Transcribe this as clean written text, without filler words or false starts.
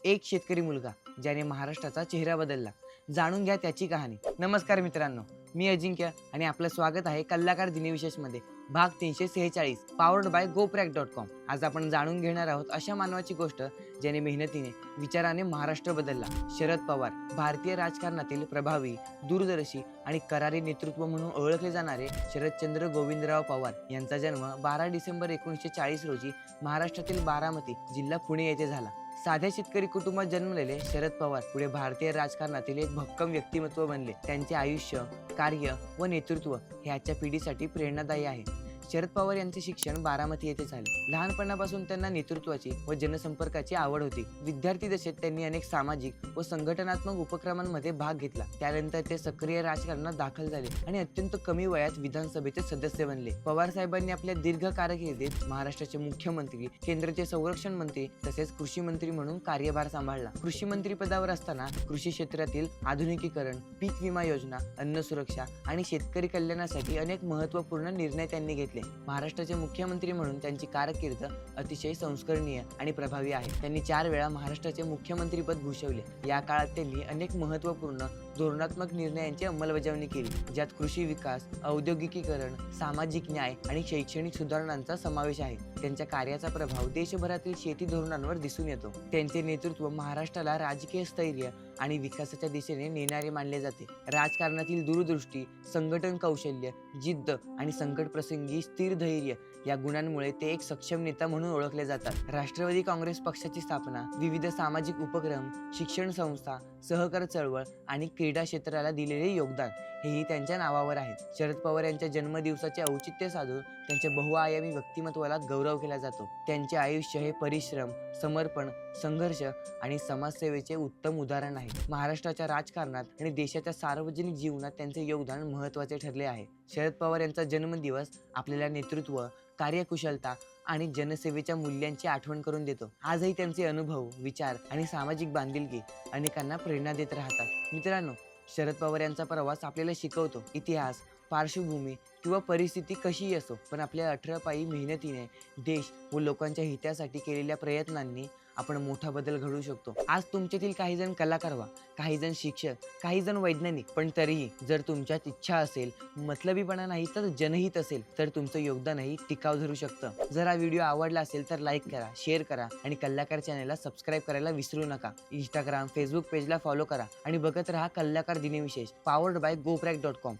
एक शेतकरी मुलगा ज्याने महाराष्ट्राचा चेहरा बदलला. जाणून घ्या त्याची कहाणी. नमस्कार मित्रांनो, मी अजिंक्य आणि आपलं स्वागत आहे कल्लाकार दिनविशेषमध्ये भाग 346 पॉवर्ड बाय GoPrack.com. आज आपण जाणून घेणार आहोत अशा मानवाची गोष्ट ज्याने मेहनतीने, विचाराने महाराष्ट्र बदलला. शरद पवार, भारतीय राजकारणातील प्रभावी, दूरदर्शी आणि करारी नेतृत्व म्हणून ओळखले जाणारे शरदचंद्र गोविंदराव पवार यांचा जन्म 12 डिसेंबर 1940 रोजी महाराष्ट्रातील बारामती, जिल्हा पुणे येथे झाला. साध्या शेतकरी कुटुंबात जन्मलेले शरद पवार पुढे भारतीय राजकारणातील एक भक्कम व्यक्तिमत्व बनले. त्यांचे आयुष्य, कार्य व नेतृत्व हे आजच्या पिढीसाठी प्रेरणादायी आहे. शरद पवार यांचे शिक्षण बारामती येथे झाले. लहानपणापासून त्यांना नेतृत्वाची व जनसंपर्काची आवड होती. विद्यार्थी दशेत त्यांनी अनेक सामाजिक व संघटनात्मक उपक्रमांमध्ये भाग घेतला. त्यानंतर ते सक्रिय राजकारणात दाखल झाले आणि अत्यंत कमी वयात विधानसभेचे सदस्य बनले. पवार साहेबांनी आपल्या दीर्घ कारकिर्दीत महाराष्ट्राचे मुख्यमंत्री, केंद्राचे संरक्षण मंत्री तसेच कृषी मंत्री म्हणून कार्यभार सांभाळला. कृषी मंत्री पदावर असताना कृषी क्षेत्रातील आधुनिकीकरण, पीक विमा योजना, अन्न सुरक्षा आणि शेतकरी कल्याणासाठी अनेक महत्त्वपूर्ण निर्णय त्यांनी घेतले. महाराष्ट्राचे मुख्यमंत्री म्हणून त्यांची कारकीर्द अतिशय संस्मरणीय आणि प्रभावी आहे. त्यांनी 4 वेळा महाराष्ट्राचे मुख्यमंत्रीपद भूषवले. या काळात त्यांनी अनेक महत्त्वपूर्ण धोरणात्मक निर्णयांची अंमलबजावणी केली, ज्यात कृषी विकास, औद्योगिकीकरण, सामाजिक न्याय आणि शैक्षणिक सुधारणांचा समावेश आहे. त्यांच्या कार्याचा प्रभाव देशभरातील शेती धोरणांवर दिसून येतो. त्यांचे नेतृत्व महाराष्ट्राला राजकीय स्थैर्य आणि विकासाच्या दिशेने नेणारे मानले जाते. राजकारणातील दूरदृष्टी, संघटन कौशल्य, जिद्द आणि संकट प्रसंगी स्थिर धैर्य या गुणांमुळे ते एक सक्षम नेता म्हणून ओळखले जातात. राष्ट्रवादी काँग्रेस पक्षाची स्थापना, विविध सामाजिक उपक्रम, शिक्षण संस्था, सहकार चळवळ आणि क्रीडा क्षेत्राला दिलेले योगदान हेही त्यांच्या नावावर आहे. शरद पवार यांच्या जन्मदिवसाचे औचित्य साधून त्यांच्या बहुआयामी व्यक्तिमत्वाला गौरव केला जातो. त्यांचे आयुष्य हे परिश्रम, समर्पण, संघर्ष आणि समाजसेवेचे उत्तम उदाहरण आहे. महाराष्ट्राच्या राजकारणात आणि देशाच्या सार्वजनिक जीवनात त्यांचे योगदान महत्त्वाचे ठरले आहे. शरद पवार यांचा जन्मदिवस आपल्याला नेतृत्व, कार्यकुशलता आणि जनसेवेच्या मूल्यांची आठवण करून देतो. आजही त्यांचे अनुभव, विचार आणि सामाजिक बांधिलकी अनेकांना प्रेरणा देत राहतात. मित्रांनो, शरद पवार यांचा प्रवास आपल्याला शिकवतो, इतिहास, पार्श्वभूमी किंवा परिस्थिती कशीही असो, पण आपल्या अठरापायी मेहनतीने देश व लोकांच्या हितासाठी केलेल्या प्रयत्नांनी आपण मोठा बदल घडवू शकतो. आज तुमच्यातील काही जण कलाकार व्हा, काही जण शिक्षक, काही जण वैज्ञानिक, पण तरीही जर तुमच्यात इच्छा असेल, मतलबीपणा नाही तर जनहित असेल, तर तुमचं योगदानही टिकाव धरू शकतं. जर हा व्हिडिओ आवडला असेल तर लाईक करा, शेअर करा आणि कल्लाकार चॅनलला सबस्क्राईब करायला विसरू नका. इंस्टाग्राम, फेसबुक पेजला फॉलो करा आणि बघत राहा कल्लाकार दिनविशेष पॉवर्ड बाय GoPrack.com.